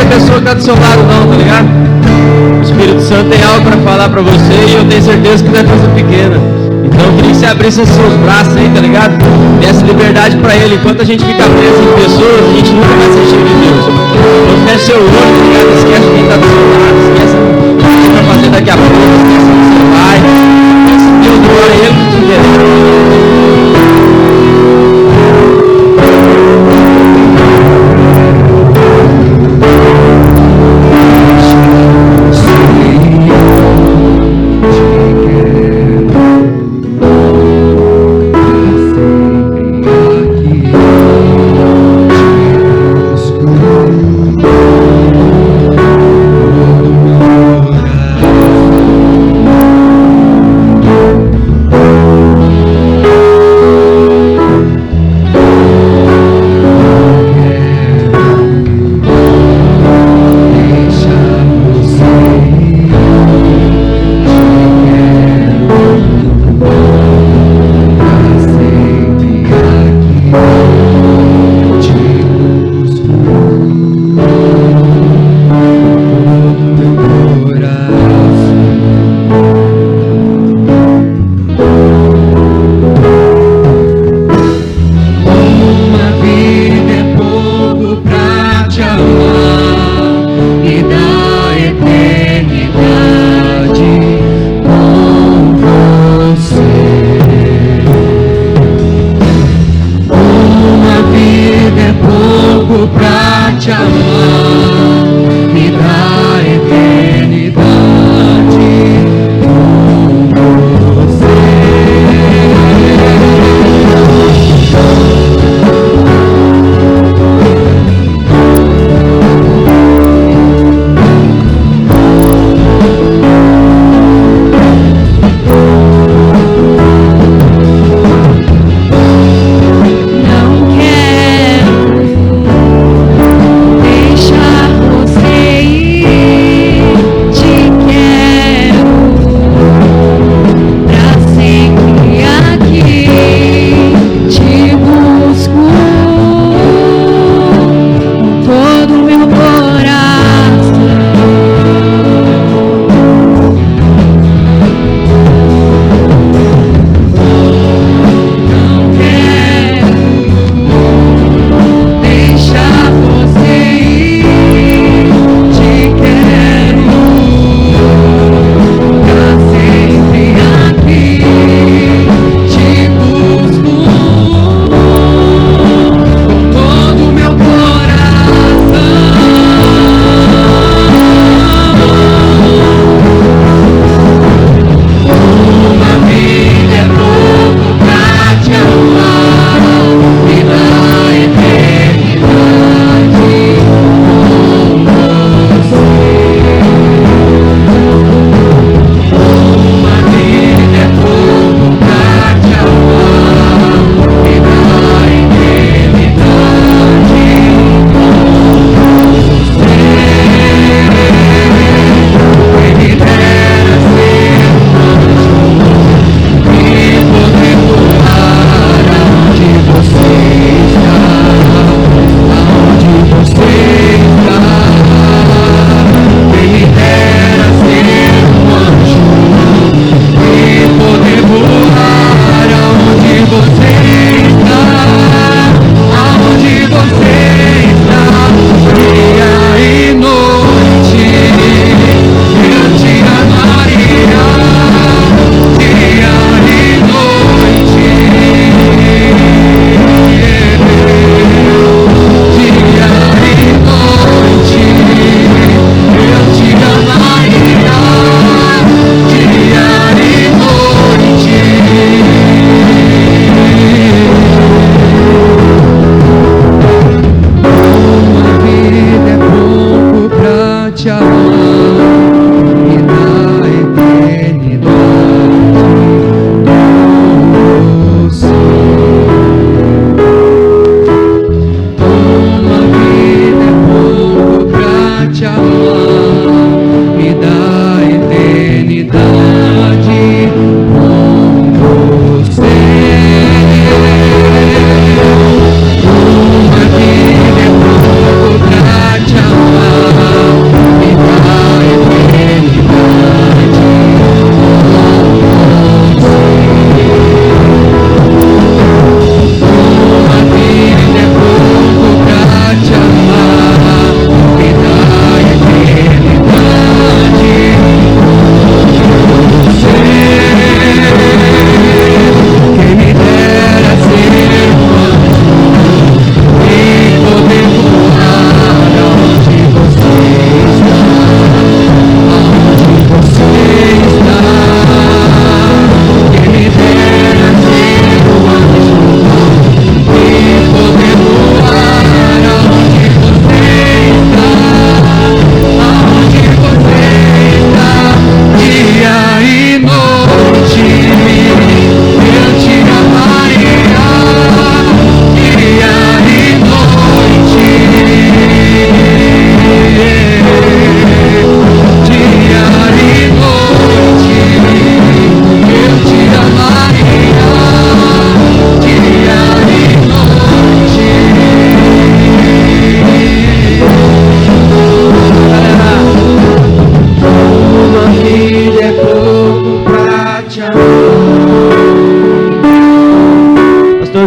pessoa que está do seu lado não, tá ligado? O Espírito Santo tem algo para falar para você e eu tenho certeza que não é coisa pequena. Então eu queria que você abrisse os seus braços aí, tá ligado? Desse liberdade para Ele. Enquanto a gente fica preso em pessoas, a gente nunca vai ser cheio de Deus. Então feche seu olho, tá ligado? Esquece quem está do seu lado, esquece o que você vai fazer daqui a pouco, esquece onde você vai. Deus, glória a Ele que te interessa.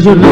Senhor Júlio.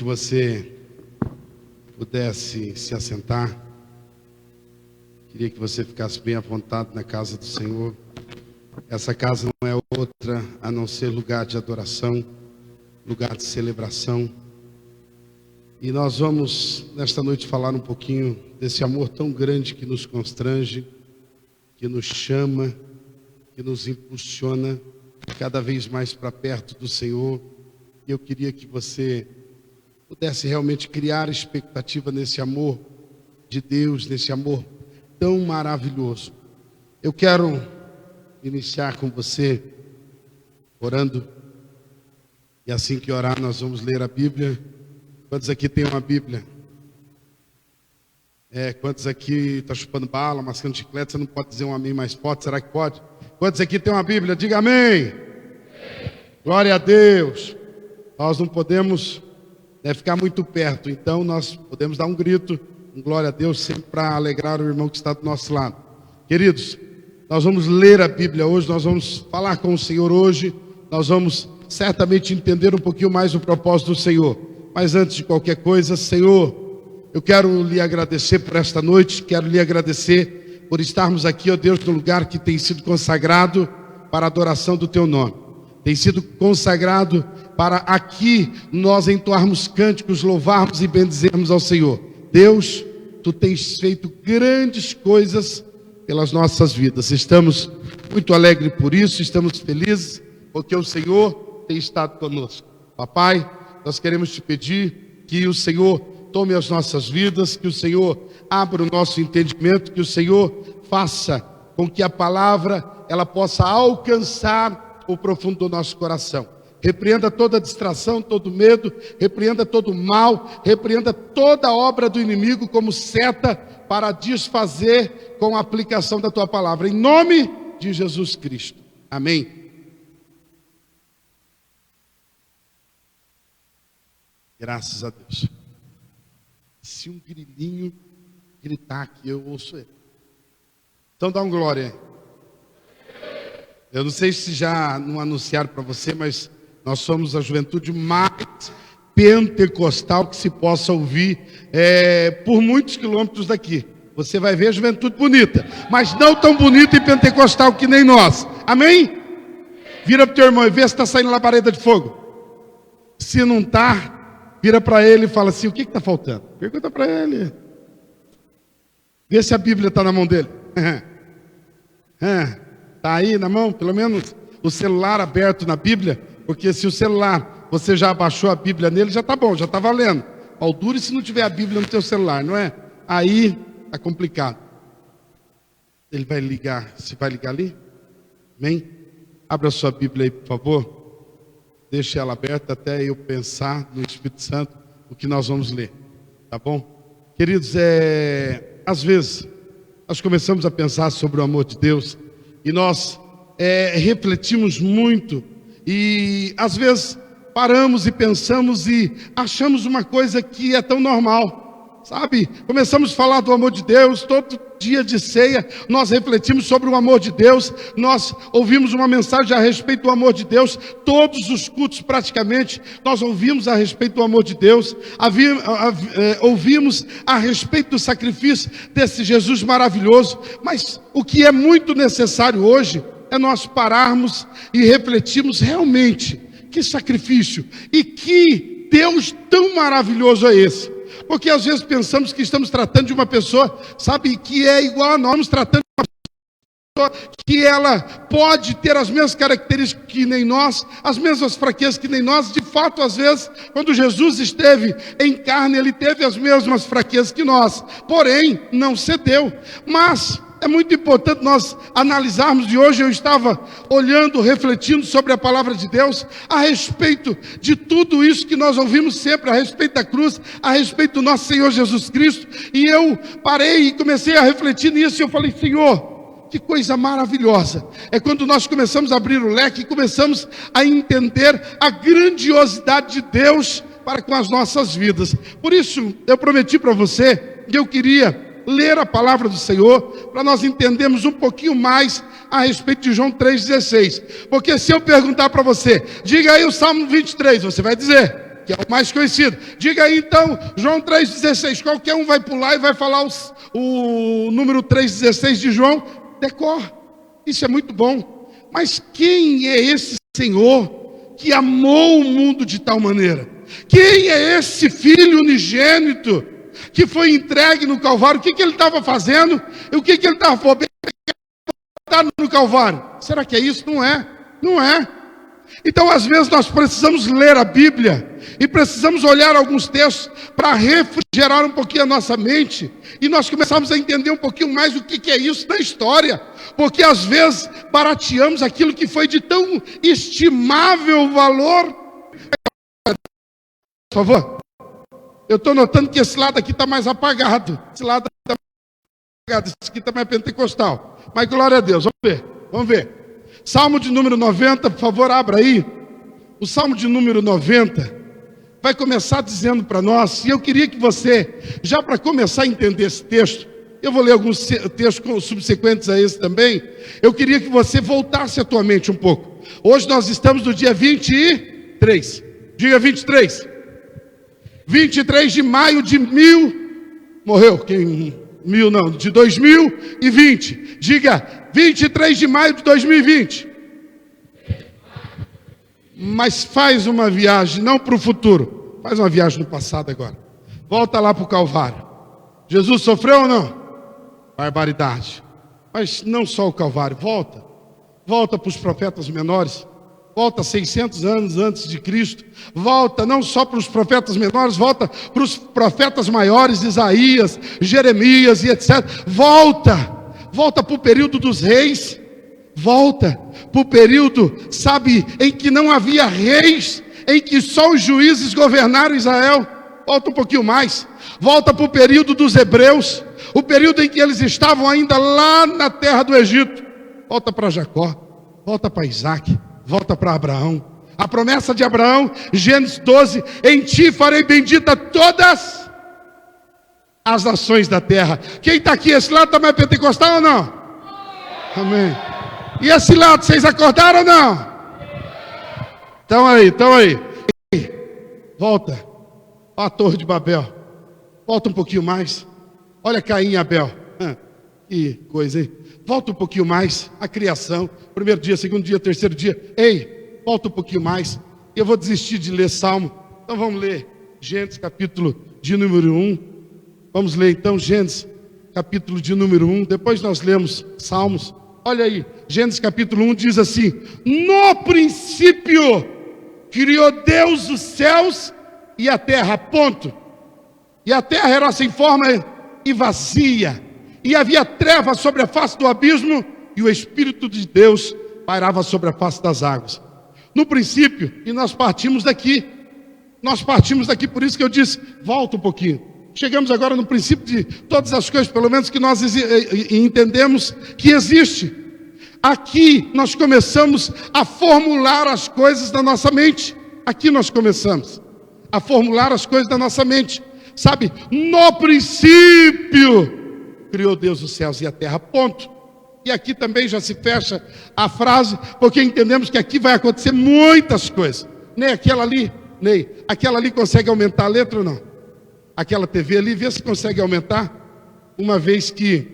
Você pudesse se assentar, queria que você ficasse bem à vontade na casa do Senhor. Essa casa não é outra a não ser lugar de adoração, lugar de celebração. E nós vamos nesta noite falar um pouquinho desse amor tão grande que nos constrange, que nos chama, que nos impulsiona cada vez mais para perto do Senhor. E eu queria que você pudesse realmente criar expectativa nesse amor de Deus, nesse amor tão maravilhoso. Eu quero iniciar com você orando, e assim que orar nós vamos ler a Bíblia. Quantos aqui tem uma Bíblia? Quantos aqui estão chupando bala, mascando chiclete? Você não pode dizer um amém mais forte, será que pode? Quantos aqui tem uma Bíblia? Diga amém. Glória a Deus. Nós não podemos ficar muito perto, então nós podemos dar um grito, um glória a Deus, sempre para alegrar o irmão que está do nosso lado. Queridos, nós vamos ler a Bíblia hoje, nós vamos falar com o Senhor hoje, nós vamos certamente entender um pouquinho mais o propósito do Senhor. Mas antes de qualquer coisa, Senhor, eu quero lhe agradecer por esta noite, quero lhe agradecer por estarmos aqui, ó Deus, no lugar que tem sido consagrado para a adoração do Teu nome. Tem sido consagrado para aqui nós entoarmos cânticos, louvarmos e bendizermos ao Senhor. Deus, Tu tens feito grandes coisas pelas nossas vidas. Estamos muito alegres por isso, estamos felizes, porque o Senhor tem estado conosco. Papai, nós queremos Te pedir que o Senhor tome as nossas vidas, que o Senhor abra o nosso entendimento, que o Senhor faça com que a palavra ela possa alcançar o profundo do nosso coração. Repreenda toda distração, todo medo, repreenda todo mal, repreenda toda obra do inimigo como seta para desfazer com a aplicação da Tua palavra. Em nome de Jesus Cristo. Amém. Graças a Deus. Se um grilinho gritar aqui, eu ouço ele. Então dá um glória aí. Eu não sei se já não anunciaram para você, mas nós somos a juventude mais pentecostal que se possa ouvir por muitos quilômetros daqui. Você vai ver a juventude bonita, mas não tão bonita e pentecostal que nem nós. Amém? Vira para o teu irmão e vê se está saindo labareda de fogo. Se não está, vira para ele e fala assim, o que está faltando? Pergunta para ele. Vê se a Bíblia está na mão dele. Está aí na mão, pelo menos o celular aberto na Bíblia, porque se o celular, você já abaixou a Bíblia nele, já está bom, já está valendo. Pau duro se não tiver a Bíblia no teu celular, não é? Aí está complicado. Ele vai ligar, se vai ligar ali? Amém? Abra sua Bíblia aí, por favor. Deixe ela aberta até eu pensar no Espírito Santo o que nós vamos ler, tá bom? Queridos, às vezes nós começamos a pensar sobre o amor de Deus e nós refletimos muito e às vezes paramos e pensamos e achamos uma coisa que é tão normal. sabe? Começamos a falar do amor de Deus. Todo dia de ceia nós refletimos sobre o amor de Deus. Nós ouvimos uma mensagem a respeito do amor de Deus. Todos os cultos praticamente nós ouvimos a respeito do amor de Deus. Ouvimos a respeito do sacrifício desse Jesus maravilhoso. Mas o que é muito necessário hoje é nós pararmos e refletirmos realmente que sacrifício e que Deus tão maravilhoso é esse. Porque às vezes pensamos que estamos tratando de uma pessoa, sabe, que é igual a nós, estamos tratando de uma pessoa que ela pode ter as mesmas características que nem nós, as mesmas fraquezas que nem nós. De fato, às vezes, quando Jesus esteve em carne, ele teve as mesmas fraquezas que nós, porém, não cedeu. Mas é muito importante nós analisarmos, e hoje eu estava olhando, refletindo sobre a palavra de Deus, a respeito de tudo isso que nós ouvimos sempre, a respeito da cruz, a respeito do nosso Senhor Jesus Cristo, e eu parei e comecei a refletir nisso, e eu falei: Senhor, que coisa maravilhosa, é quando nós começamos a abrir o leque e começamos a entender a grandiosidade de Deus para com as nossas vidas. Por isso, eu prometi para você que eu queria ler a palavra do Senhor, para nós entendermos um pouquinho mais a respeito de João 3,16. Porque se eu perguntar para você, diga aí o Salmo 23, você vai dizer, que é o mais conhecido. Diga aí então, João 3,16. Qualquer um vai pular e vai falar o número 3,16 de João, decora. Isso é muito bom. Mas quem é esse Senhor que amou o mundo de tal maneira? Quem é esse Filho unigênito que foi entregue no Calvário? O que ele estava fazendo? E o que ele estava no Calvário? Será que é isso? Não é. Não é. Então, às vezes, nós precisamos ler a Bíblia e precisamos olhar alguns textos para refrigerar um pouquinho a nossa mente, e nós começamos a entender um pouquinho mais o que é isso na história, porque às vezes barateamos aquilo que foi de tão estimável valor. Por favor. Eu estou notando que esse lado aqui está mais apagado. Esse lado está mais apagado. Esse aqui está mais pentecostal. Mas glória a Deus. Vamos ver. Vamos ver. Salmo de número 90, por favor, abra aí. O Salmo de número 90 vai começar dizendo para nós, e eu queria que você, já para começar a entender esse texto, eu vou ler alguns textos subsequentes a esse também, eu queria que você voltasse a tua mente um pouco. Hoje nós estamos no dia 23. Diga 23. 23 de maio de morreu, de 2020. Diga, 23 de maio de 2020. Mas faz uma viagem, não para o futuro, faz uma viagem no passado agora. Volta lá para o Calvário. Jesus sofreu ou não? Barbaridade. Mas não só o Calvário, volta para os profetas menores. Volta 600 anos antes de Cristo. Volta não só para os profetas menores, volta para os profetas maiores, Isaías, Jeremias e etc. Volta para o período dos reis. Volta para o período, sabe, em que não havia reis, em que só os juízes governaram Israel. Volta um pouquinho mais. Volta para o período dos hebreus, o período em que eles estavam ainda lá na terra do Egito. Volta para Jacó, volta para Isaac. Volta para Abraão. A promessa de Abraão, Gênesis 12: em ti farei bendita todas as nações da terra. Quem está aqui, esse lado também é pentecostal ou não? Amém. E esse lado, vocês acordaram ou não? Estão aí. Volta. Olha a Torre de Babel. Volta um pouquinho mais. Olha Caim e Abel. Que coisa, hein? Volta um pouquinho mais, a criação, primeiro dia, segundo dia, terceiro dia. Ei, volta um pouquinho mais. Eu vou desistir de ler Salmo. Então vamos ler Gênesis capítulo de número 1. Vamos ler então Gênesis capítulo de número 1. Depois nós lemos Salmos. Olha aí, Gênesis capítulo 1 diz assim: no princípio criou Deus os céus e a terra, ponto. E a terra era sem forma e vazia. E havia trevas sobre a face do abismo, e o Espírito de Deus pairava sobre a face das águas. No princípio, e nós partimos daqui, por isso que eu disse, volta um pouquinho. Chegamos agora no princípio de todas as coisas, pelo menos que nós entendemos que existe. Aqui nós começamos a formular as coisas da nossa mente. Aqui nós começamos a formular as coisas da nossa mente. sabe? No princípio criou Deus os céus e a terra, ponto. E aqui também já se fecha a frase, porque entendemos que aqui vai acontecer muitas coisas. Aquela ali consegue aumentar a letra ou não? Aquela TV ali, vê se consegue aumentar. Uma vez que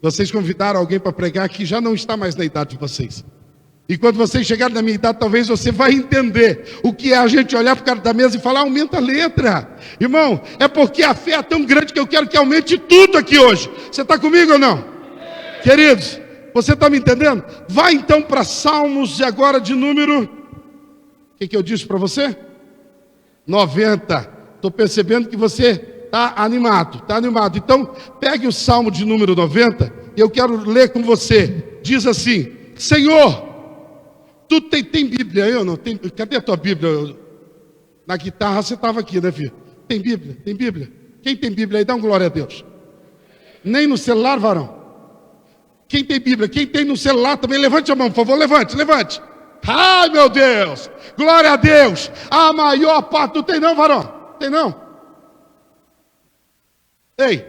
vocês convidaram alguém para pregar que já não está mais na idade de vocês. E quando vocês chegarem na minha idade, talvez você vai entender o que é a gente olhar para o cara da mesa e falar, aumenta a letra. Irmão, é porque a fé é tão grande que eu quero que aumente tudo aqui hoje. Você está comigo ou não? Queridos, você está me entendendo? Vai então para Salmos agora de número... O que eu disse para você? 90. Estou percebendo que você está animado, está animado. Então, pegue o Salmo de número 90 e eu quero ler com você. Diz assim, Senhor, tu tem Bíblia aí ou não? Cadê a tua Bíblia? Na guitarra você estava aqui, né, filho? Tem Bíblia? Tem Bíblia? Quem tem Bíblia aí, dá um glória a Deus. Nem no celular, varão? Quem tem Bíblia? Quem tem no celular também, levante a mão, por favor, levante. Ai, meu Deus, glória a Deus. A maior parte, não tem não, varão? Tem não? Ei,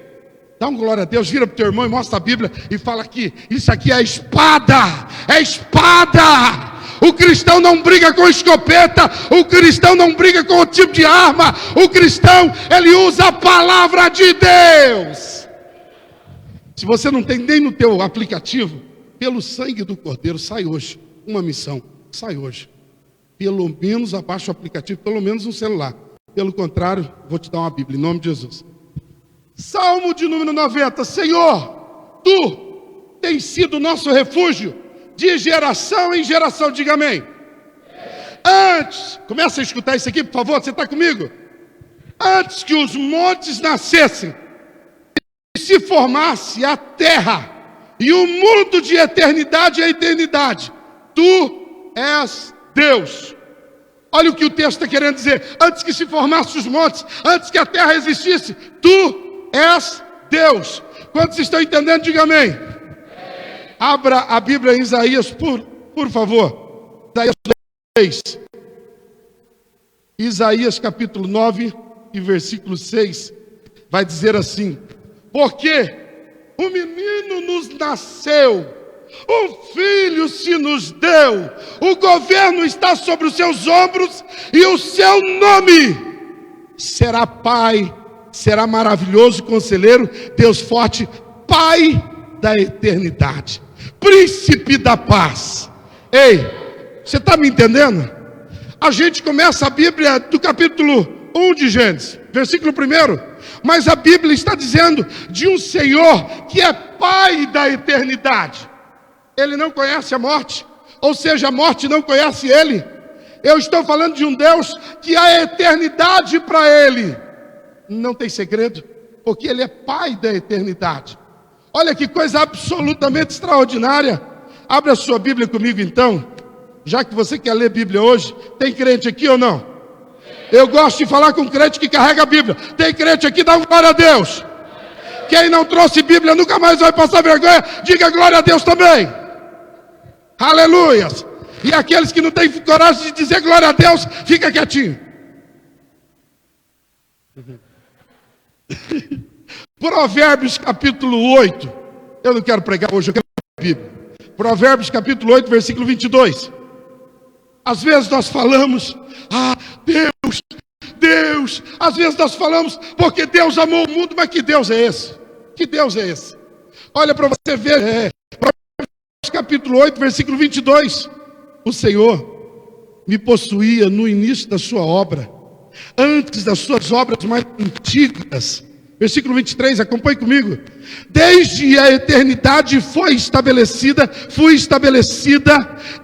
dá um glória a Deus, vira para o teu irmão e mostra a Bíblia e fala aqui, isso aqui é espada, é espada. O cristão não briga com escopeta, o cristão não briga com o tipo de arma, o cristão, ele usa a palavra de Deus. Se você não tem nem no teu aplicativo, pelo sangue do Cordeiro, sai hoje, uma missão, sai hoje. Pelo menos abaixa o aplicativo, pelo menos no celular. Pelo contrário, vou te dar uma Bíblia, em nome de Jesus. Salmo de número 90, Senhor, Tu tens sido nosso refúgio, de geração em geração, diga amém. Antes, começa a escutar isso aqui, por favor, você está comigo? Antes que os montes nascessem, e se formasse a terra, e o mundo de eternidade a eternidade, Tu és Deus. Olha o que o texto está querendo dizer. Antes que se formasse os montes, antes que a terra existisse, Tu és Deus. Quantos estão entendendo? Diga amém. Abra a Bíblia em Isaías, por favor. Isaías 6. Isaías capítulo 9 e versículo 6. Vai dizer assim: porque um menino nos nasceu, um filho se nos deu, o governo está sobre os seus ombros, e o seu nome será Pai, será maravilhoso Conselheiro, Deus forte, Pai da eternidade, Príncipe da paz. Ei, você está me entendendo? A gente começa a Bíblia do capítulo 1 de Gênesis, versículo 1, mas a Bíblia está dizendo de um Senhor que é Pai da eternidade. Ele não conhece a morte, ou seja, a morte não conhece ele. Eu estou falando de um Deus que a eternidade para ele não tem segredo, porque ele é Pai da eternidade. Olha que coisa absolutamente extraordinária. Abre a sua Bíblia comigo então, já que você quer ler Bíblia hoje. Tem crente aqui ou não? Eu gosto de falar com crente que carrega a Bíblia. Tem crente aqui, dá um glória a Deus. Quem não trouxe Bíblia nunca mais vai passar vergonha, diga glória a Deus também. Aleluias. E aqueles que não têm coragem de dizer glória a Deus, fica quietinho. Provérbios capítulo 8. Eu não quero pregar hoje, eu quero pregar a Bíblia. Provérbios capítulo 8, versículo 22. Às vezes nós falamos, Deus. Às vezes nós falamos, porque Deus amou o mundo, mas que Deus é esse? Que Deus é esse? Olha para você ver, Provérbios capítulo 8, versículo 22. O Senhor me possuía no início da sua obra, antes das suas obras mais antigas. Versículo 23, acompanhe comigo. Desde a eternidade fui estabelecida,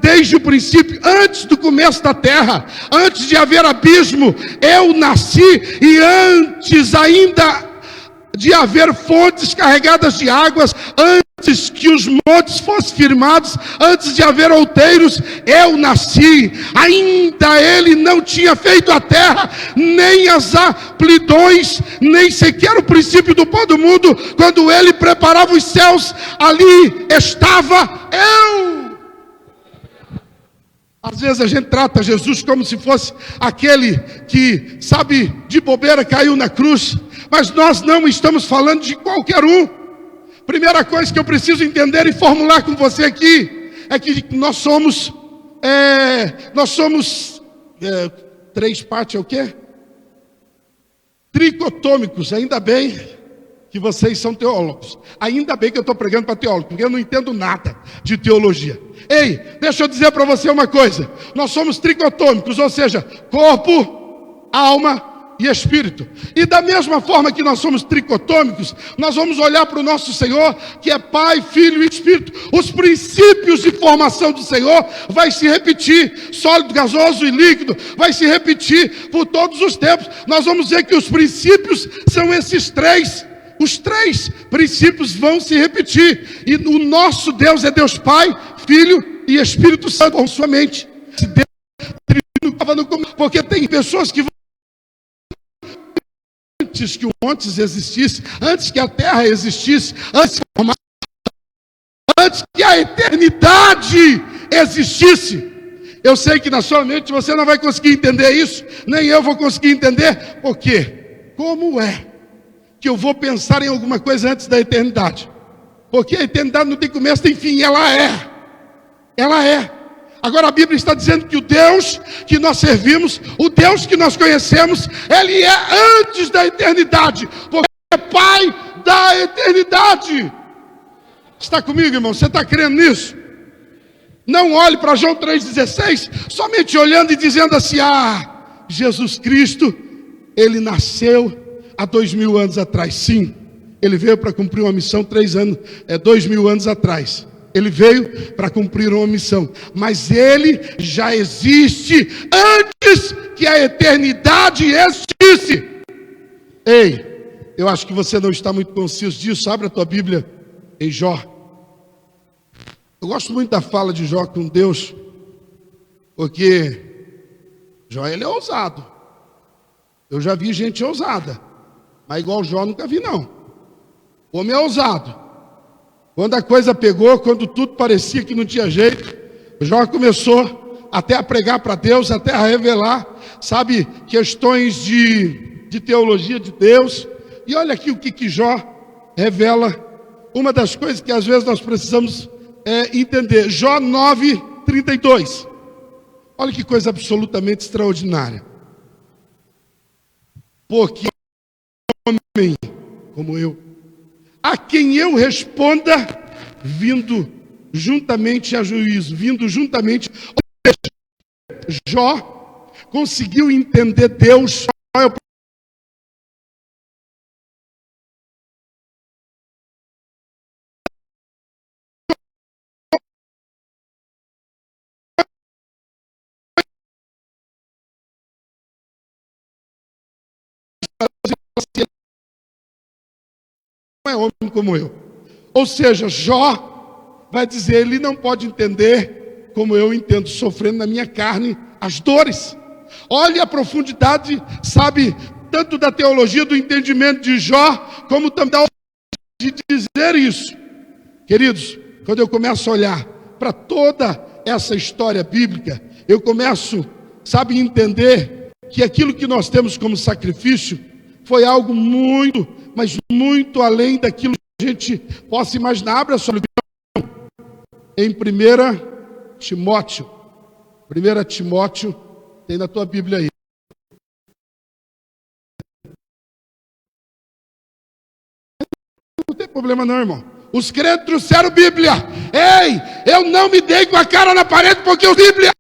desde o princípio, antes do começo da terra, antes de haver abismo, eu nasci, e antes ainda de haver fontes carregadas de águas, antes que os montes fossem firmados, antes de haver outeiros, eu nasci. Ainda ele não tinha feito a terra, nem as amplidões, nem sequer o princípio do pó do mundo. Quando ele preparava os céus, ali estava eu. Às vezes a gente trata Jesus como se fosse aquele que, sabe, de bobeira caiu na cruz. Mas nós não estamos falando de qualquer um. Primeira coisa que eu preciso entender e formular com você aqui é que nós somos três partes, é o quê? Tricotômicos. Ainda bem que vocês são teólogos. Ainda bem que eu estou pregando para teólogos, porque eu não entendo nada de teologia. Ei, deixa eu dizer para você uma coisa. Nós somos tricotômicos, ou seja, corpo, alma e espírito. E da mesma forma que nós somos tricotômicos, nós vamos olhar para o nosso Senhor, que é Pai, Filho e Espírito. Os princípios de formação do Senhor vai se repetir, sólido, gasoso e líquido, vai se repetir por todos os tempos. Nós vamos ver que os princípios são esses três. Os três princípios vão se repetir. E o nosso Deus é Deus Pai, Filho e Espírito Santo com sua mente. Porque tem pessoas que antes que o montes existisse, antes que a terra existisse, antes que a eternidade existisse. Eu sei que na sua mente você não vai conseguir entender isso, nem eu vou conseguir entender. Por quê? Como é que eu vou pensar em alguma coisa antes da eternidade? Porque a eternidade não tem começo, tem fim, ela é. Ela é. Agora a Bíblia está dizendo que o Deus que nós servimos, o Deus que nós conhecemos, Ele é antes da eternidade, porque é Pai da eternidade. Está comigo, irmão? Você está crendo nisso? Não olhe para João 3,16, somente olhando e dizendo assim: ah, Jesus Cristo, Ele nasceu há 2000 anos atrás. Sim, Ele veio para cumprir uma missão 2000 anos atrás. Ele veio para cumprir uma missão, mas Ele já existe antes que a eternidade existisse. Ei, eu acho que você não está muito consciente disso. Abre a tua Bíblia em Jó. Eu gosto muito da fala de Jó com Deus, porque Jó, ele é ousado. Eu já vi gente ousada, mas igual Jó nunca vi não. O homem é ousado. Quando a coisa pegou, quando tudo parecia que não tinha jeito, Jó começou até a pregar para Deus, até a revelar, sabe, questões de teologia de Deus. E olha aqui o que Jó revela. Uma das coisas que às vezes nós precisamos entender. Jó 9:32. Olha que coisa absolutamente extraordinária. Porque homem como eu, a quem eu responda, vindo juntamente a juízo, vindo juntamente. Jó conseguiu entender Deus. Não é homem como eu. Ou seja, Jó vai dizer, ele não pode entender como eu entendo, sofrendo na minha carne as dores. Olha a profundidade, sabe, tanto da teologia, do entendimento de Jó, como também da de dizer isso. Queridos, quando eu começo a olhar para toda essa história bíblica, eu começo, sabe, a entender que aquilo que nós temos como sacrifício foi algo muito, mas muito além daquilo que a gente possa imaginar. Abra a sua Bíblia em 1 Timóteo. 1 Timóteo, tem na tua Bíblia aí. Não tem problema não, irmão. Os crentes trouxeram Bíblia. Ei, eu não me dei com a cara na parede porque o Bíblia...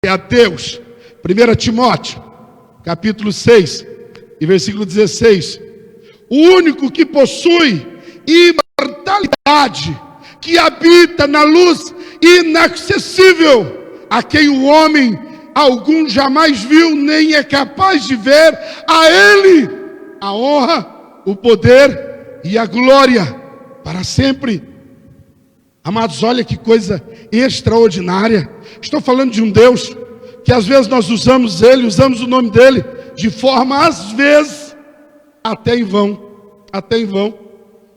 a Deus. 1 Timóteo, capítulo 6, e versículo 16. O único que possui imortalidade, que habita na luz inacessível, a quem o homem algum jamais viu, nem é capaz de ver, a Ele a honra, o poder e a glória para sempre. Amados, olha que coisa extraordinária. Estou falando de um Deus que às vezes nós usamos Ele, usamos o nome dEle de forma, às vezes, até em vão.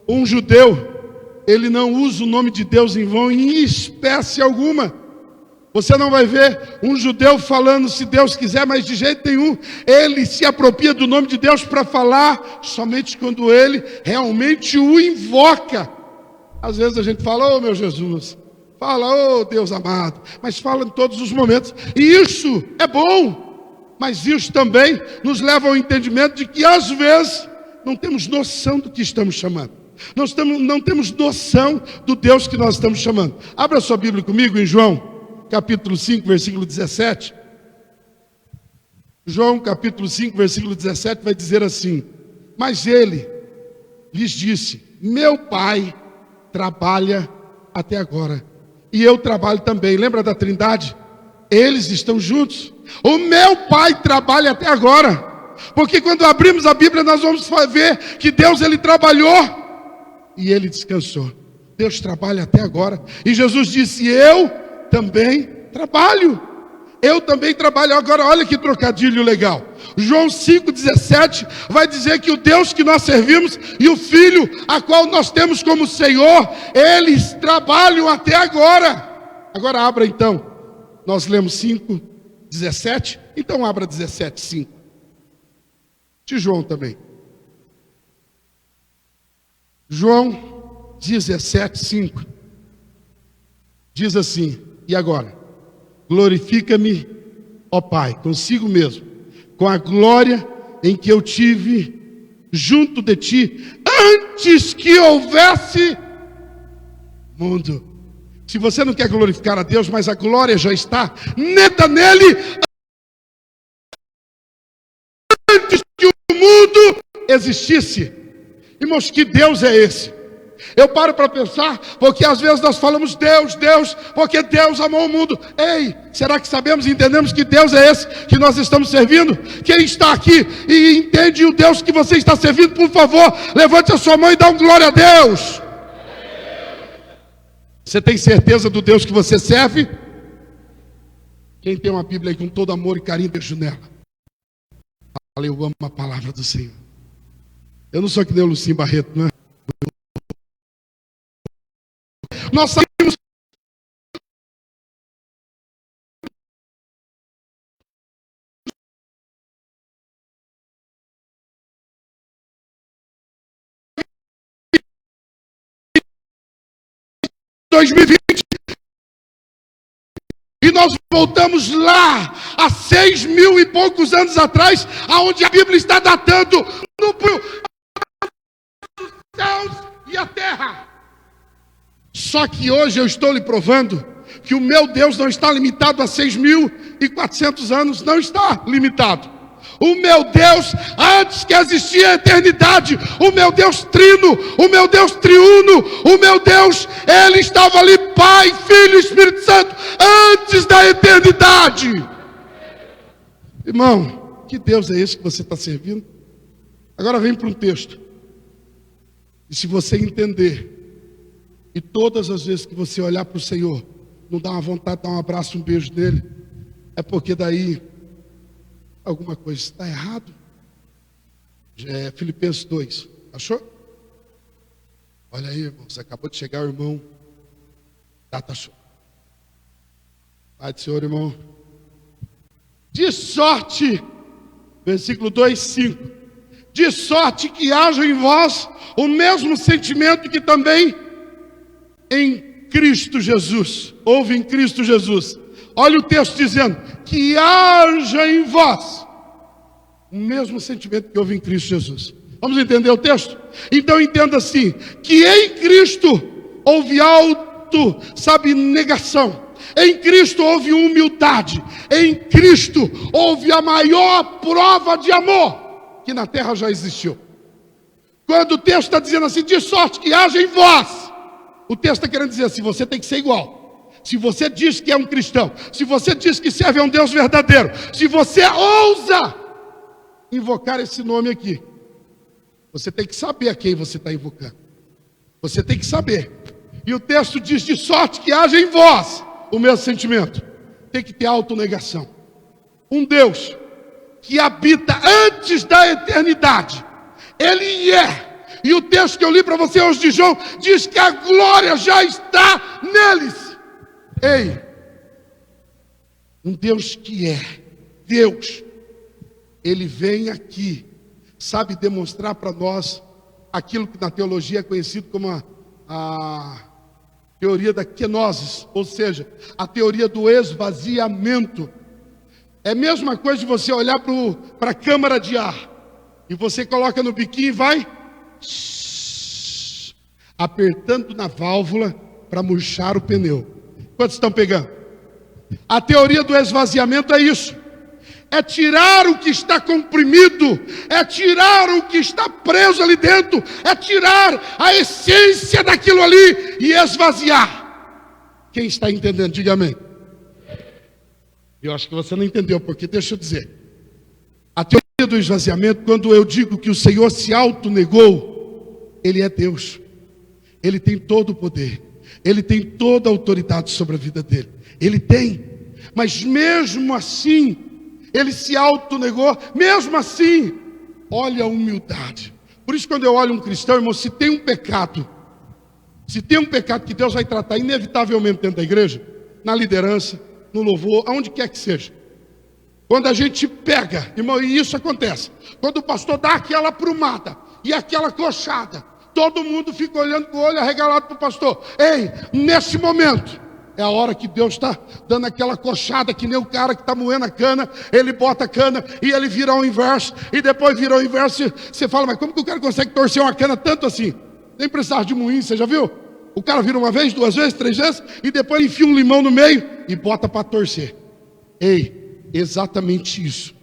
Um judeu, ele não usa o nome de Deus em vão em espécie alguma. Você não vai ver um judeu falando se Deus quiser, mas de jeito nenhum. Ele se apropria do nome de Deus para falar somente quando ele realmente o invoca. Às vezes a gente fala, ô meu Jesus, fala, ô Deus amado, mas fala em todos os momentos. E isso é bom, mas isso também nos leva ao entendimento de que às vezes não temos noção do que estamos chamando. Não temos noção do Deus que nós estamos chamando. Abra sua Bíblia comigo em João, capítulo 5, versículo 17. João, capítulo 5, versículo 17, vai dizer assim: mas ele lhes disse, meu Pai trabalha até agora, e eu trabalho também. Lembra da Trindade? Eles estão juntos. O meu Pai trabalha até agora, porque quando abrimos a Bíblia nós vamos ver que Deus, ele trabalhou e ele descansou. Deus trabalha até agora. E Jesus disse, eu também trabalho. Eu também trabalho. Agora olha que trocadilho legal. João 5,17 vai dizer que o Deus que nós servimos e o Filho a qual nós temos como Senhor, eles trabalham até agora. Agora abra então. Nós lemos 5,17. Então abra 17,5. De João também. João 17,5 diz assim: e agora, glorifica-me, ó Pai, consigo mesmo, com a glória em que eu tive junto de ti, antes que houvesse mundo. Se você não quer glorificar a Deus, mas a glória já está neta nele, antes que o mundo existisse. Irmãos, que Deus é esse? Eu paro para pensar, porque às vezes nós falamos Deus, Deus, porque Deus amou o mundo. Ei, será que sabemos e entendemos que Deus é esse que nós estamos servindo? Quem está aqui e entende o Deus que você está servindo, por favor, levante a sua mão e dá um glória a Deus. Você tem certeza do Deus que você serve? Quem tem uma Bíblia aí com todo amor e carinho, beijo nela. Eu amo a palavra do Senhor. Eu não sou que nem o Lucim Barreto, não é? Nós saímos em 2020 e nós voltamos lá há 6.000 e poucos anos atrás, aonde a Bíblia está datando no céus e a terra. Só que hoje eu estou lhe provando que o meu Deus não está limitado a 6.400 anos, não está limitado. O meu Deus, antes que existia a eternidade, o meu Deus trino, o meu Deus triuno, o meu Deus, ele estava ali, Pai, Filho e Espírito Santo, antes da eternidade. Irmão, que Deus é esse que você está servindo? Agora vem para um texto. E se você entender, e todas as vezes que você olhar para o Senhor, não dá uma vontade de dar um abraço, um beijo nele, é porque daí alguma coisa está errado. Filipenses 2, achou? Olha aí, irmão, você acabou de chegar, o irmão Data Show. Pai do Senhor, irmão. De sorte, versículo 2, 5. De sorte que haja em vós o mesmo sentimento que também em Cristo Jesus. Houve em Cristo Jesus. Olha o texto dizendo, que haja em vós o mesmo sentimento que houve em Cristo Jesus. Vamos entender o texto? Então entenda assim, que em Cristo houve negação. Em Cristo houve humildade. Em Cristo houve a maior prova de amor que na terra já existiu. Quando o texto está dizendo assim, de sorte que haja em vós, o texto está querendo dizer assim, você tem que ser igual. Se você diz que é um cristão, se você diz que serve a um Deus verdadeiro, se você ousa invocar esse nome aqui, você tem que saber a quem você está invocando. Você tem que saber. E o texto diz, de sorte que haja em vós o mesmo sentimento. Tem que ter autonegação. Um Deus que habita antes da eternidade. Ele é. E o texto que eu li para você hoje de João diz que a glória já está neles. Ei, um Deus que é Deus, Ele vem aqui, sabe demonstrar para nós aquilo que na teologia é conhecido como a teoria da kenosis, ou seja, a teoria do esvaziamento. É a mesma coisa de você olhar para a câmara de ar, e você coloca no biquinho e vai apertando na válvula para murchar o pneu. Quantos estão pegando? A teoria do esvaziamento é isso. É tirar o que está comprimido, é tirar o que está preso ali dentro, é tirar a essência daquilo ali e esvaziar. Quem está entendendo, diga amém. Eu acho que você não entendeu, porque deixa eu dizer. A teoria do esvaziamento, quando eu digo que o Senhor se autonegou, Ele é Deus. Ele tem todo o poder. Ele tem toda a autoridade sobre a vida dele. Ele tem. Mas mesmo assim, Ele se autonegou. Mesmo assim, olha a humildade. Por isso, quando eu olho um cristão, irmão, se tem um pecado que Deus vai tratar inevitavelmente dentro da igreja, na liderança, no louvor, aonde quer que seja. Quando a gente pega, irmão, e isso acontece, quando o pastor dá aquela aprumada e aquela coxada, todo mundo fica olhando com o olho arregalado para o pastor. Ei, nesse momento, é a hora que Deus está dando aquela coxada, que nem o cara que está moendo a cana, ele bota a cana e ele vira ao inverso, e depois vira ao inverso, você fala, mas como que o cara consegue torcer uma cana tanto assim? Nem precisar de moinho, você já viu? O cara vira uma vez, 2 vezes, 3 vezes, e depois enfia um limão no meio e bota para torcer. Ei, exatamente isso.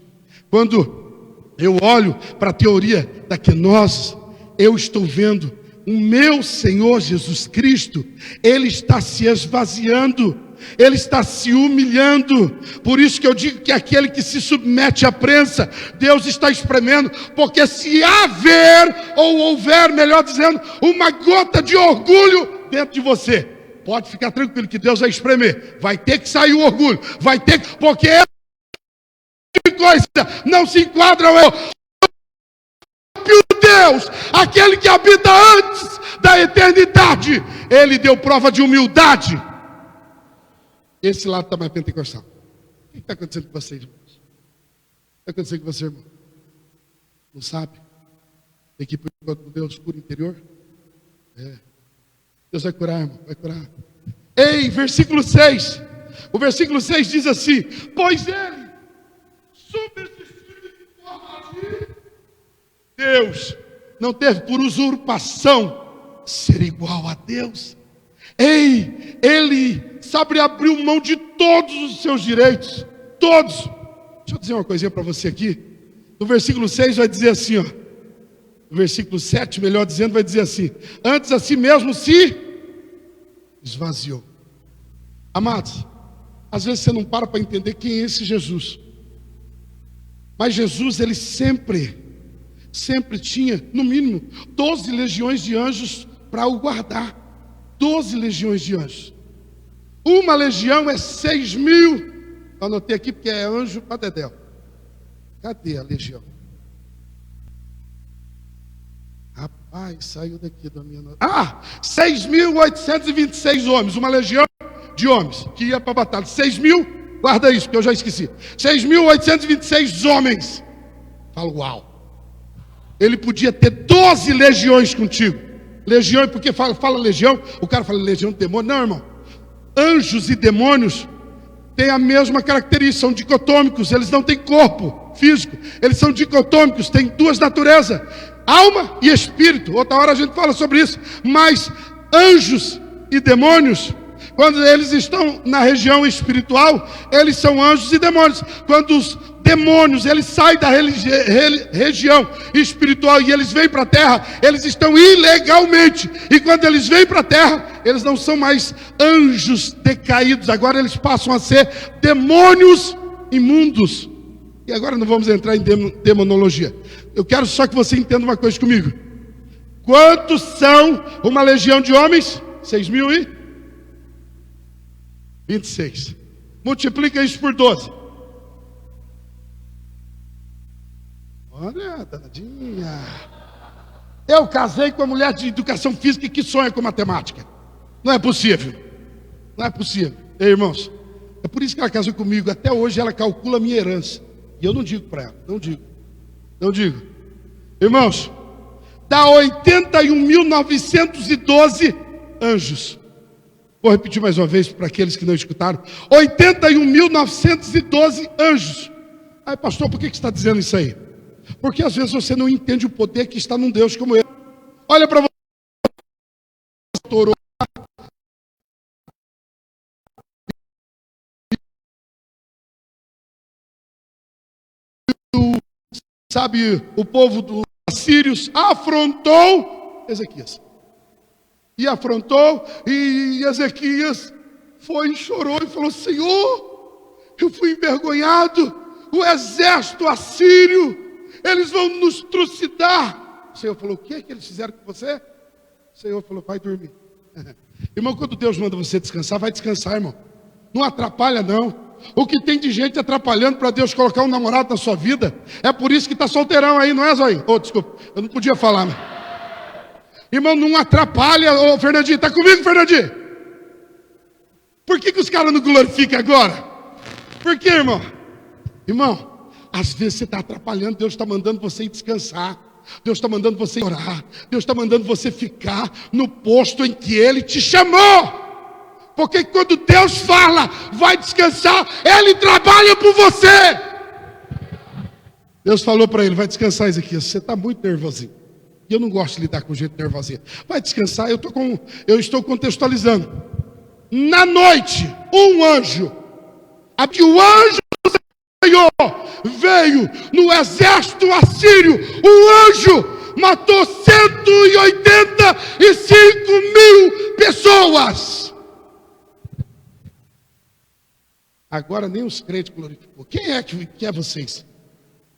Quando eu olho para a teoria da kenosis, eu estou vendo o meu Senhor Jesus Cristo, Ele está se esvaziando, Ele está se humilhando. Por isso que eu digo que aquele que se submete à prensa, Deus está espremendo, porque se haver, ou houver, melhor dizendo, uma gota de orgulho dentro de você, pode ficar tranquilo que Deus vai espremer, vai ter que sair o orgulho, vai ter que, porque essa coisa não se enquadra ao Deus, aquele que habita antes da eternidade. Ele deu prova de humildade. Esse lado está mais pentecostal. O que está acontecendo com vocês, irmãos? O que está acontecendo com você, irmão? Não sabe? Tem que ir para o Deus puro interior? Deus vai curar, irmão, vai curar. Ei, versículo 6. O versículo 6 diz assim: pois ele subsistiu em forma de Deus, não teve por usurpação ser igual a Deus. Ei, ele sabe abriu mão de todos os seus direitos, todos. Deixa eu dizer uma coisinha para você aqui. No versículo 6 vai dizer assim, ó. No versículo 7, melhor dizendo, vai dizer assim: antes a si mesmo se esvaziou. Amados, às vezes você não para entender quem é esse Jesus. Mas Jesus, ele sempre tinha, no mínimo, 12 legiões de anjos para o guardar. 12 legiões de anjos. Uma legião é 6.000. Anotei aqui porque é anjo para dedéu. Cadê a legião? Rapaz, saiu daqui da minha nota. 6.826 homens. Uma legião de homens que ia para a batalha. 6.000, guarda isso, que eu já esqueci. 6.826 homens. Falo, uau. Ele podia ter 12 legiões contigo. Legião, porque fala legião, o cara fala legião de demônio. Não, irmão. Anjos e demônios têm a mesma característica, são dicotômicos, eles não têm corpo físico, eles são dicotômicos, têm 2 naturezas, alma e espírito. Outra hora a gente fala sobre isso. Mas anjos e demônios, quando eles estão na região espiritual, eles são anjos e demônios. Quando os demônios, eles saem da região espiritual e eles vêm para a terra, eles estão ilegalmente. E quando eles vêm para a terra, eles não são mais anjos decaídos, agora eles passam a ser demônios imundos. E agora não vamos entrar em demonologia. Eu quero só que você entenda uma coisa comigo. Quantos são uma legião de homens? 6.026. Multiplica isso por 12. Olha, danadinha. Eu casei com uma mulher de educação física que sonha com matemática. Não é possível. Não é possível. Ei, irmãos, é por isso que ela casou comigo. Até hoje ela calcula a minha herança. E eu não digo para ela, não digo. Irmãos, dá 81.912 anjos. Vou repetir mais uma vez para aqueles que não escutaram. 81.912 anjos. Aí, pastor, por que você está dizendo isso aí? Porque às vezes você não entende o poder que está num Deus como ele. Olha para você, pastor. Sabe, o povo dos assírios afrontou Ezequias. E afrontou, e Ezequias foi e chorou e falou: Senhor, eu fui envergonhado. O exército assírio, eles vão nos trucidar. O Senhor falou: o que eles fizeram com você? O Senhor falou: vai dormir. Irmão, quando Deus manda você descansar, vai descansar, irmão. Não atrapalha, não. O que tem de gente atrapalhando para Deus colocar um namorado na sua vida, é por isso que está solteirão aí, não é, Zói? Desculpa, eu não podia falar, né? Irmão, não atrapalha. Fernandinho, está comigo, Fernandinho? Por que os caras não glorificam agora? Por quê, irmão? Irmão, às vezes você está atrapalhando, Deus está mandando você ir descansar. Deus está mandando você orar. Deus está mandando você ficar no posto em que Ele te chamou. Porque quando Deus fala, vai descansar, Ele trabalha por você. Deus falou para ele: vai descansar, Ezequias, você está muito nervosinho. E eu não gosto de lidar com gente nervosinha. Vai descansar, eu estou contextualizando. Na noite, um anjo, o anjo do Senhor veio no exército assírio. O anjo matou 185.000 pessoas. Agora nem os crentes glorificou. Quem é que é vocês?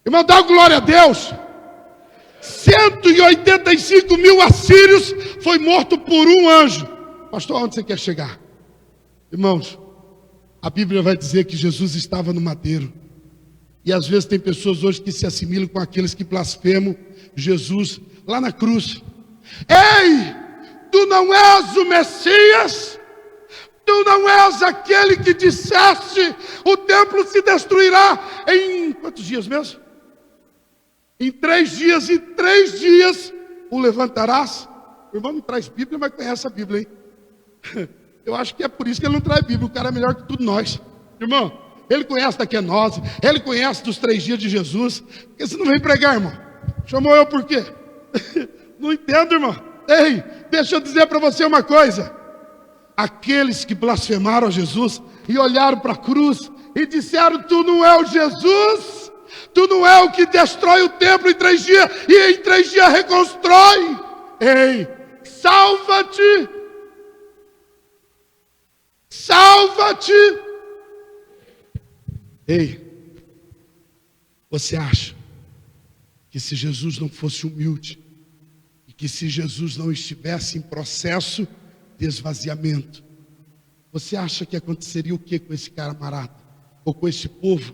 Irmão, dá glória a Deus. 185.000 assírios foi morto por um anjo. Pastor, onde você quer chegar? Irmãos, a Bíblia vai dizer que Jesus estava no madeiro. E às vezes tem pessoas hoje que se assimilam com aqueles que blasfemam Jesus lá na cruz. Ei, tu não és o Messias? Tu não és aquele que disseste: o templo se destruirá em quantos dias mesmo? Em 3 dias, e 3 dias o levantarás. O irmão não traz Bíblia, mas conhece a Bíblia, hein? Eu acho que é por isso que ele não traz Bíblia. O cara é melhor que tudo nós. Irmão, ele conhece da quenose, ele conhece dos 3 dias de Jesus. Por que você não vem pregar, irmão? Chamou eu por quê? Não entendo, irmão. Ei, deixa eu dizer para você uma coisa. Aqueles que blasfemaram a Jesus e olharam para a cruz e disseram: tu não é o Jesus, tu não é o que destrói o templo em 3 dias e em 3 dias reconstrói. Ei, salva-te, salva-te. Ei, você acha que se Jesus não fosse humilde, e que se Jesus não estivesse em processo de esvaziamento, você acha que aconteceria o que com esse camarada? Ou com esse povo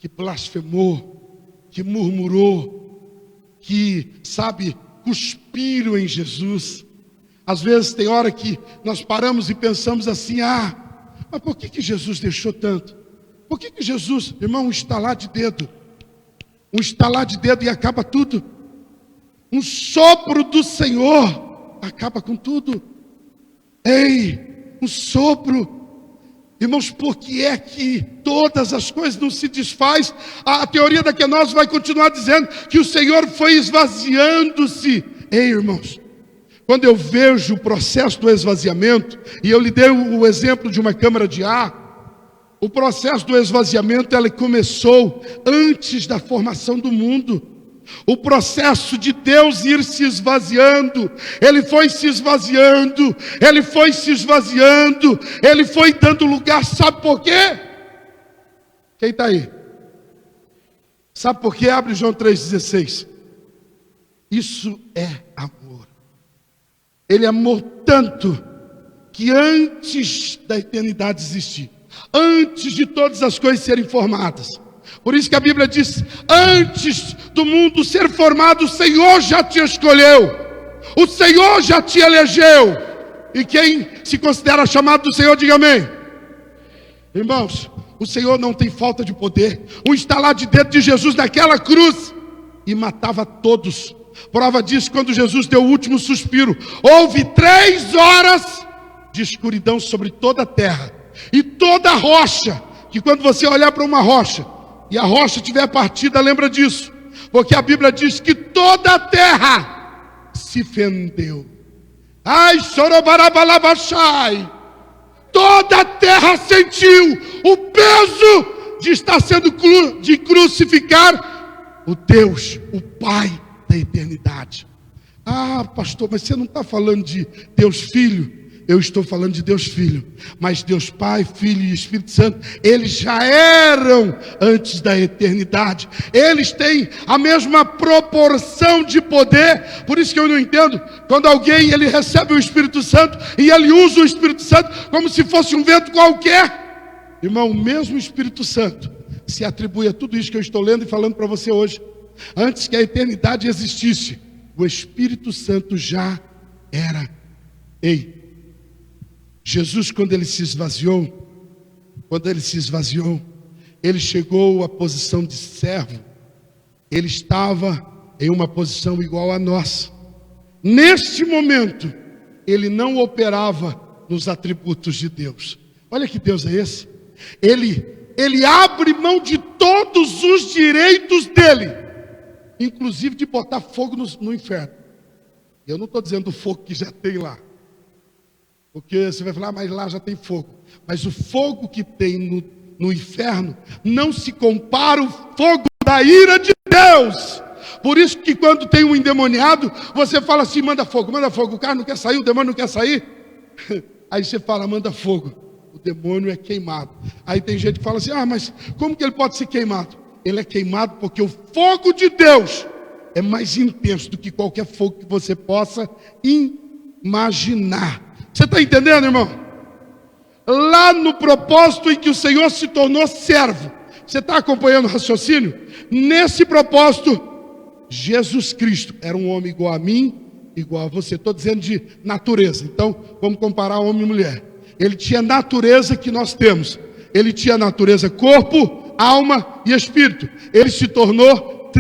que blasfemou, que murmurou, que, sabe, cuspiram em Jesus? Às vezes tem hora que nós paramos e pensamos assim: mas por que Jesus deixou tanto? Por que Jesus, irmão, um estalar de dedo e acaba tudo? Um sopro do Senhor acaba com tudo. Ei, um sopro. Irmãos, por que é que todas as coisas não se desfaz? A teoria da quenose vai continuar dizendo que o Senhor foi esvaziando-se. Ei, irmãos, quando eu vejo o processo do esvaziamento, e eu lhe dei o exemplo de uma câmara de ar, o processo do esvaziamento, ele começou antes da formação do mundo. O processo de Deus ir se esvaziando, Ele foi se esvaziando, Ele foi se esvaziando, Ele foi dando lugar, sabe por quê? Quem está aí? Sabe por quê? Abre João 3,16. Isso é amor. Ele amou tanto que antes da eternidade existir, antes de todas as coisas serem formadas, Por isso que a Bíblia diz: antes do mundo ser formado, o Senhor já te escolheu, o Senhor já te elegeu. E quem se considera chamado do Senhor, diga amém. Irmãos, o Senhor não tem falta de poder. O estalar de dedo de Jesus naquela cruz e matava todos. Prova disso, quando Jesus deu o último suspiro, houve 3 horas de escuridão sobre toda a terra. E toda rocha, que quando você olhar para uma rocha e a rocha tiver partida, lembra disso, porque a Bíblia diz que toda a terra se fendeu. Ai, chorobarabalabachai. Toda a terra sentiu o peso de estar sendo de crucificar o Deus, o Pai da eternidade. Ah, pastor, mas você não está falando de Deus Filho? Eu estou falando de Deus Filho, mas Deus Pai, Filho e Espírito Santo, eles já eram antes da eternidade. Eles têm a mesma proporção de poder. Por isso que eu não entendo quando alguém ele recebe o Espírito Santo e ele usa o Espírito Santo como se fosse um vento qualquer. Irmão, o mesmo Espírito Santo se atribui a tudo isso que eu estou lendo e falando para você hoje. Antes que a eternidade existisse, o Espírito Santo já era. Ei, Jesus, quando ele se esvaziou, ele chegou à posição de servo. Ele estava em uma posição igual a nós. Neste momento, ele não operava nos atributos de Deus. Olha que Deus é esse. Ele abre mão de todos os direitos dele, inclusive de botar fogo no inferno. Eu não estou dizendo o fogo que já tem lá, porque você vai falar, mas lá já tem fogo. Mas o fogo que tem no inferno não se compara ao fogo da ira de Deus. Por isso que quando tem um endemoniado, você fala assim, manda fogo. O cara não quer sair, o demônio não quer sair. Aí você fala, manda fogo. O demônio é queimado. Aí tem gente que fala assim, mas como que ele pode ser queimado? Ele é queimado porque o fogo de Deus é mais intenso do que qualquer fogo que você possa imaginar. Você está entendendo, irmão? Lá no propósito em que o Senhor se tornou servo, você está acompanhando o raciocínio? Nesse propósito, Jesus Cristo era um homem igual a mim, igual a você. Estou dizendo de natureza. Então, vamos comparar homem e mulher. Ele tinha a natureza que nós temos. Ele tinha a natureza corpo, alma e espírito. Ele se tornou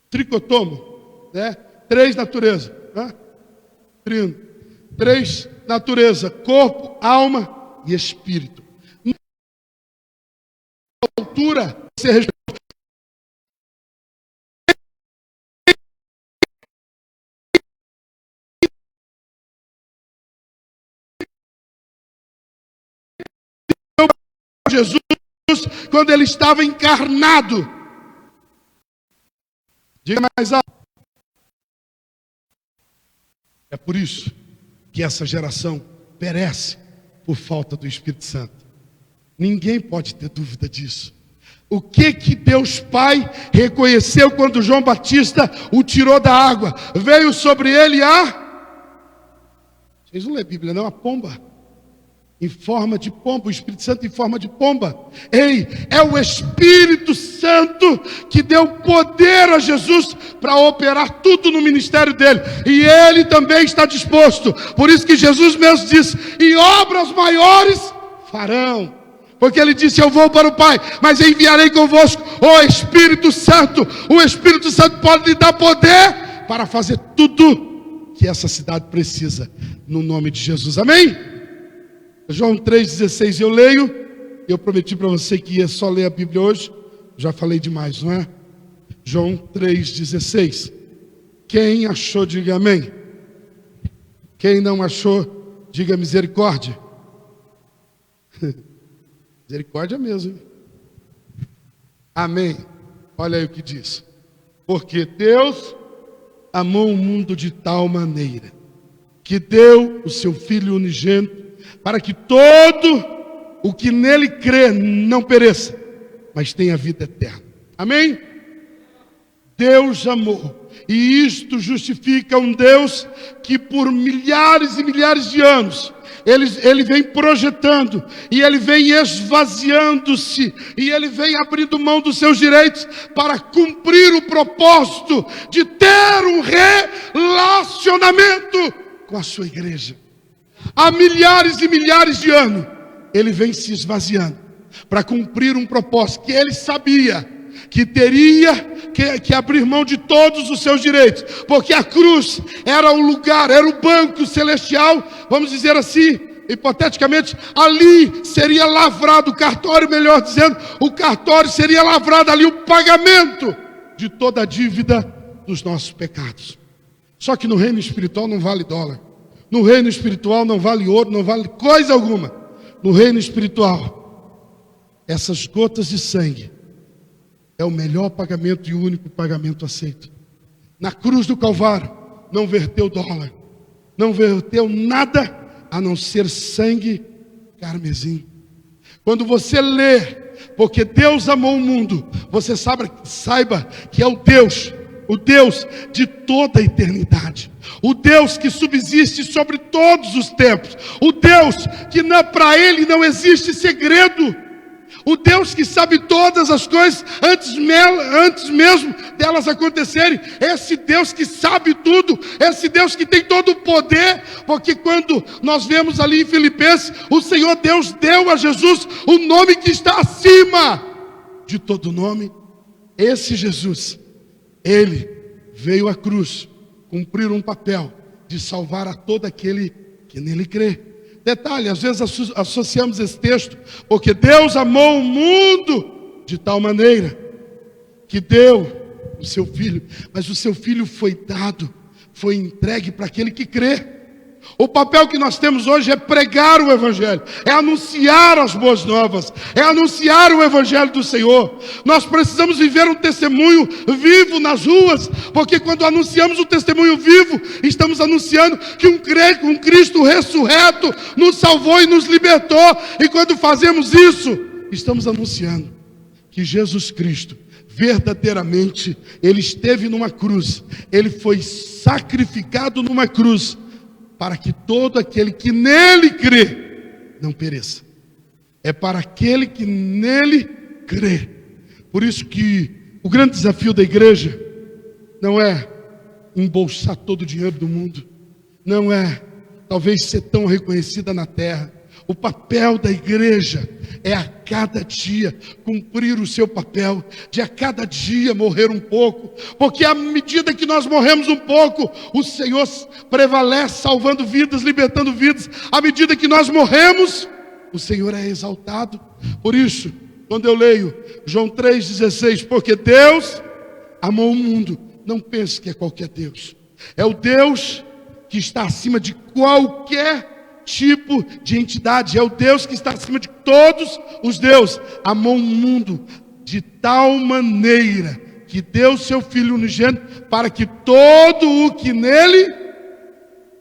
tricotomo, né? 3 naturezas. Trino. 3 naturezas: corpo, alma e espírito. Na altura, você Jesus, quando ele estava encarnado. Diga mais alto. É por isso que essa geração perece por falta do Espírito Santo. Ninguém pode ter dúvida disso. O que Deus Pai reconheceu quando João Batista o tirou da água? Veio sobre ele vocês não lêem a Bíblia não? A pomba. Em forma de pomba, o Espírito Santo em forma de pomba. Ei, é o Espírito Santo que deu poder a Jesus para operar tudo no ministério dele. E ele também está disposto. Por isso que Jesus mesmo disse, e obras maiores farão. Porque ele disse, eu vou para o Pai, mas enviarei convosco o Espírito Santo. O Espírito Santo pode lhe dar poder para fazer tudo que essa cidade precisa. No nome de Jesus, amém? João 3,16 eu leio. Eu prometi para você que ia só ler a Bíblia hoje. Já falei demais, não é? João 3,16. Quem achou, diga amém. Quem não achou, diga misericórdia. Misericórdia mesmo, hein? Amém. Olha aí o que diz. Porque Deus amou o mundo de tal maneira que deu o seu Filho unigênito, para que todo o que nele crê não pereça, mas tenha vida eterna. Amém? Deus amou. E isto justifica um Deus que por milhares e milhares de anos ele vem projetando, e ele vem esvaziando-se, e ele vem abrindo mão dos seus direitos para cumprir o propósito de ter um relacionamento com a sua igreja. Há milhares e milhares de anos ele vem se esvaziando para cumprir um propósito que ele sabia que teria que abrir mão de todos os seus direitos, porque a cruz era o lugar, era o banco celestial, vamos dizer assim, hipoteticamente, ali seria lavrado o cartório, melhor dizendo, o cartório seria lavrado ali o pagamento de toda a dívida dos nossos pecados. Só que no reino espiritual não vale dólar, no reino espiritual não vale ouro, não vale coisa alguma. No reino espiritual, essas gotas de sangue é o melhor pagamento e o único pagamento aceito. Na cruz do Calvário não verteu dólar, não verteu nada a não ser sangue carmesim. Quando você lê, porque Deus amou o mundo, você saiba que é o Deus de toda a eternidade, o Deus que subsiste sobre todos os tempos, o Deus que para Ele não existe segredo, o Deus que sabe todas as coisas antes mesmo delas acontecerem, esse Deus que sabe tudo, esse Deus que tem todo o poder, porque quando nós vemos ali em Filipenses, o Senhor Deus deu a Jesus o nome que está acima de todo nome. Esse Jesus, Ele veio à cruz cumprir um papel de salvar a todo aquele que nele crê. Detalhe, às vezes associamos esse texto, porque Deus amou o mundo de tal maneira que deu o seu Filho, mas o seu Filho foi dado, foi entregue para aquele que crê. O papel que nós temos hoje é pregar o Evangelho, é anunciar as boas novas, é anunciar o Evangelho do Senhor. Nós precisamos viver um testemunho vivo nas ruas, porque quando anunciamos o testemunho vivo, estamos anunciando que um Cristo ressurreto nos salvou e nos libertou. E quando fazemos isso, estamos anunciando que Jesus Cristo, verdadeiramente, Ele esteve numa cruz, Ele foi sacrificado numa cruz, para que todo aquele que nele crê não pereça. É para aquele que nele crê. Por isso que o grande desafio da igreja não é embolsar todo o dinheiro do mundo, não é talvez ser tão reconhecida na terra. O papel da igreja é a cada dia cumprir o seu papel, de a cada dia morrer um pouco, porque à medida que nós morremos um pouco, o Senhor prevalece, salvando vidas, libertando vidas. À medida que nós morremos, o Senhor é exaltado. Por isso, quando eu leio João 3,16, porque Deus amou o mundo, não pense que é qualquer Deus, é o Deus que está acima de qualquer tipo de entidade, é o Deus que está acima de todos os deuses. Amou o mundo de tal maneira que deu seu Filho unigênito para que todo o que nele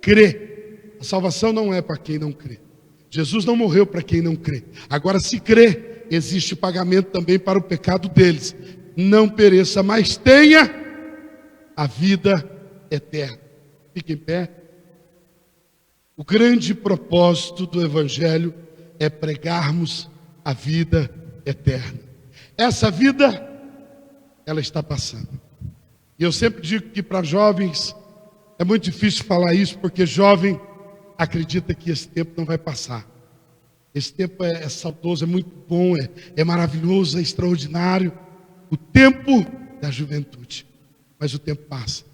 crê. A salvação não é para quem não crê. Jesus não morreu para quem não crê. Agora, se crê, existe pagamento também para o pecado deles. Não pereça, mas tenha a vida eterna. Fique em pé. O grande propósito do Evangelho é pregarmos a vida eterna. Essa vida, ela está passando. E eu sempre digo que para jovens, é muito difícil falar isso, porque jovem acredita que esse tempo não vai passar. Esse tempo é saudoso, é muito bom, é maravilhoso, é extraordinário. O tempo da juventude. Mas o tempo passa,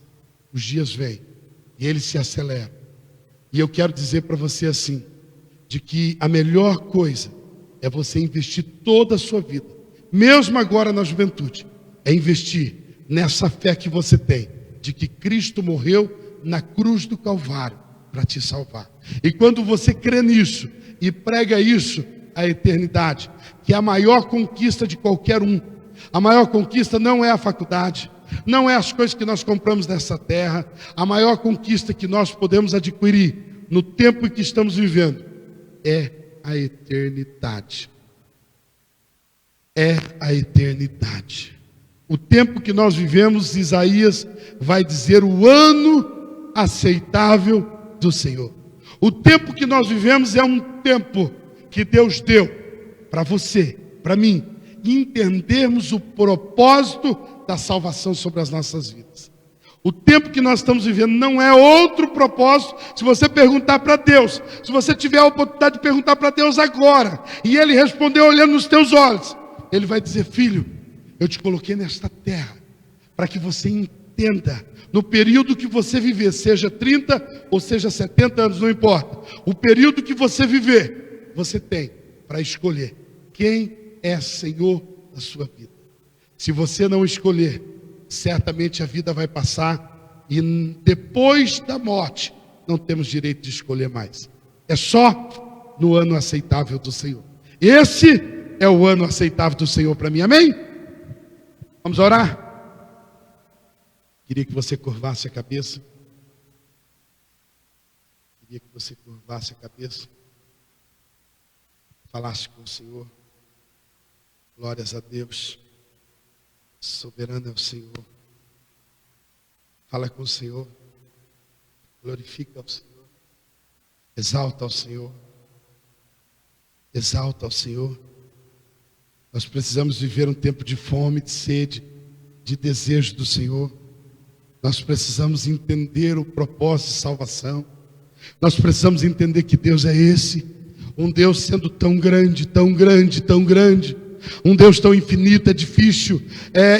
os dias vêm, e eles se aceleram. E eu quero dizer para você assim, de que a melhor coisa é você investir toda a sua vida, mesmo agora na juventude, é investir nessa fé que você tem, de que Cristo morreu na cruz do Calvário para te salvar. E quando você crê nisso e prega isso à eternidade, que é a maior conquista de qualquer um, a maior conquista não é a faculdade, não é as coisas que nós compramos nessa terra. A maior conquista que nós podemos adquirir no tempo em que estamos vivendo é a eternidade. É a eternidade. O tempo que nós vivemos, Isaías vai dizer o ano aceitável do Senhor. O tempo que nós vivemos é um tempo que Deus deu para você, para mim, entendermos o propósito da salvação sobre as nossas vidas. O tempo que nós estamos vivendo não é outro propósito. Se você perguntar para Deus, se você tiver a oportunidade de perguntar para Deus agora, e Ele responder olhando nos teus olhos, Ele vai dizer: filho, eu te coloquei nesta terra para que você entenda, no período que você viver, seja 30 ou seja 70 anos, não importa. O período que você viver, você tem para escolher quem é Senhor da sua vida. Se você não escolher, certamente a vida vai passar e depois da morte não temos direito de escolher mais. É só no ano aceitável do Senhor. Esse é o ano aceitável do Senhor para mim, amém? Vamos orar? Queria que você curvasse a cabeça. Queria que você curvasse a cabeça. Falasse com o Senhor. Glórias a Deus. Soberano é o Senhor. Fala com o Senhor. Glorifica ao Senhor. Exalta ao Senhor. Exalta ao Senhor. Nós precisamos viver um tempo de fome, de sede, de desejo do Senhor. Nós precisamos entender o propósito de salvação. Nós precisamos entender que Deus é esse. Um Deus sendo tão grande, tão grande, tão grande. Um Deus tão infinito, é difícil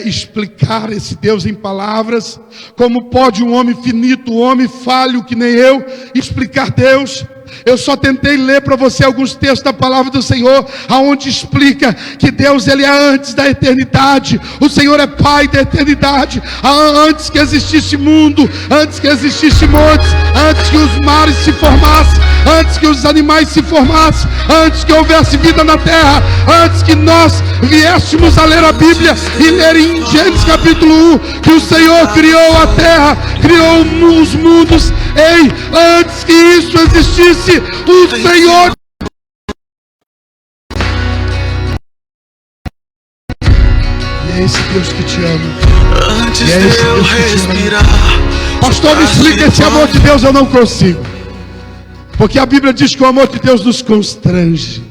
explicar esse Deus em palavras. Como pode um homem finito, um homem falho que nem eu, explicar Deus? Eu só tentei ler para você alguns textos da palavra do Senhor, aonde explica que Deus, Ele é antes da eternidade. O Senhor é Pai da eternidade. Antes que existisse mundo, antes que existisse montes, antes que os mares se formassem, antes que os animais se formassem, antes que houvesse vida na terra, antes que nós viéssemos a ler a Bíblia e ler em Gênesis capítulo 1, que o Senhor criou a terra, criou os mundos. Ei, antes que isso existisse, o Senhor... E é esse Deus que te ama. Antes de eu respirar, pastor, me explica esse amor de Deus, eu não consigo. Porque a Bíblia diz que o amor de Deus nos constrange.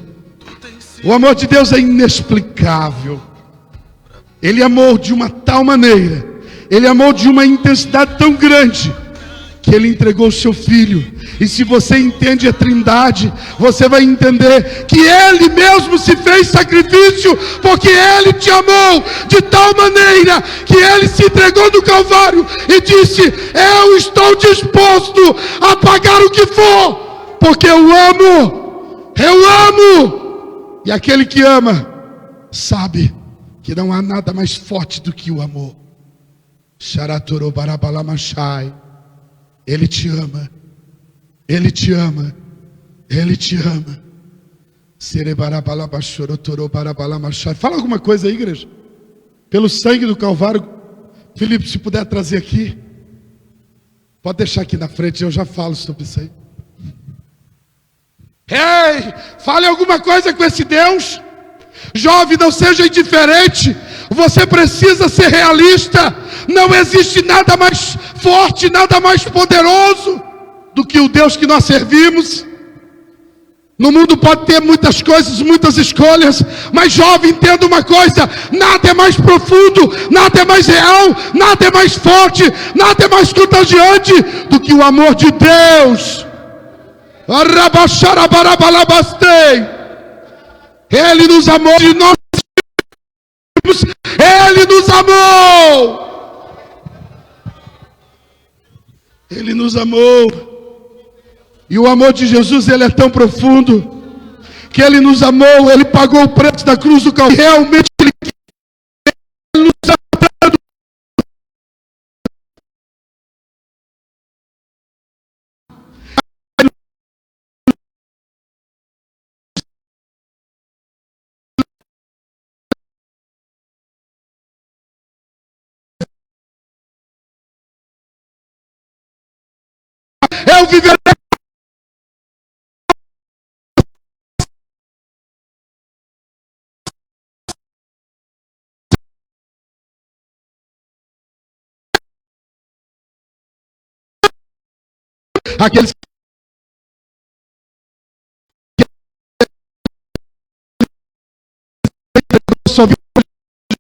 O amor de Deus é inexplicável. Ele amou de uma tal maneira, Ele amou de uma intensidade tão grande, que Ele entregou o seu Filho. E se você entende a Trindade, você vai entender que Ele mesmo se fez sacrifício, porque Ele te amou de tal maneira, que Ele se entregou no Calvário e disse: eu estou disposto a pagar o que for, porque eu amo, eu amo. E aquele que ama, sabe que não há nada mais forte do que o amor. Sharatoro barabalamachai. Ele te ama, Ele te ama, Ele te ama. Fala alguma coisa aí, igreja. Pelo sangue do Calvário. Felipe, se puder trazer aqui. Pode deixar aqui na frente, eu já falo sobre isso aí. Ei, fale alguma coisa com esse Deus. Jovem, não seja indiferente. Você precisa ser realista. Não existe nada mais forte, nada mais poderoso do que o Deus que nós servimos. No mundo pode ter muitas coisas, muitas escolhas, mas jovem, entenda uma coisa: nada é mais profundo, nada é mais real, nada é mais forte, nada é mais contagiante do que o amor de Deus. Ele nos amou de nós. Ele nos amou. Ele nos amou. E o amor de Jesus, ele é tão profundo, que Ele nos amou. Ele pagou o preço da cruz do Calvário. Realmente Ele nos amou. Eu viverei aqueles que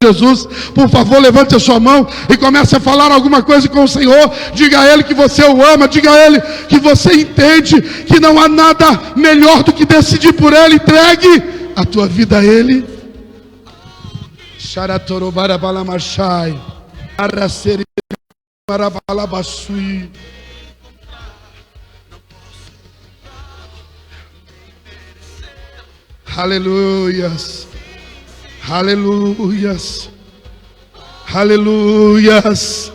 Jesus, por favor, levante a sua mão e comece a falar alguma coisa com o Senhor. Diga a Ele que você o ama, diga a Ele que você entende que não há nada melhor do que decidir por Ele. Entregue a tua vida a Ele. Aleluias. Aleluias, aleluias,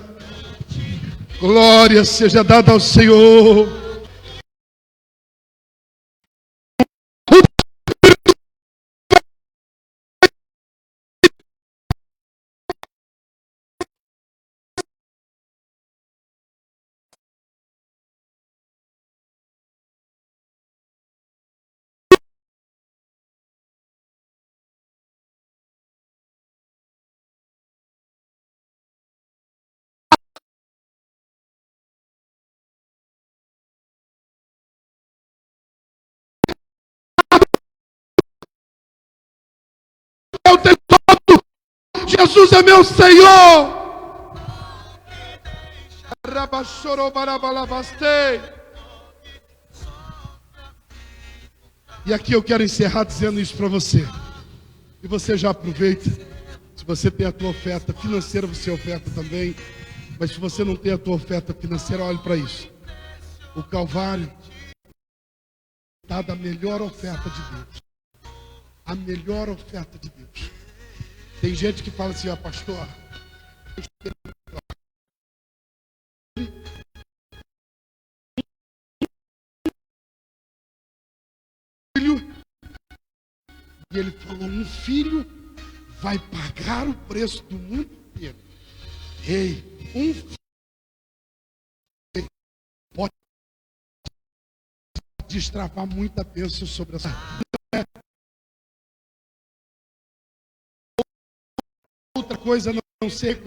glória seja dada ao Senhor. Eu tenho todo, Jesus é meu Senhor. E aqui eu quero encerrar dizendo isso para você. E você já aproveita. Se você tem a tua oferta financeira, você oferta também. Mas se você não tem a tua oferta financeira, olhe para isso. O Calvário está da melhor oferta de Deus. A melhor oferta de Deus. Tem gente que fala assim, ó, pastor, filho, e ele falou, um filho vai pagar o preço do mundo inteiro. Ei, um filho pode destravar muita bênção sobre essa. Outra coisa não ser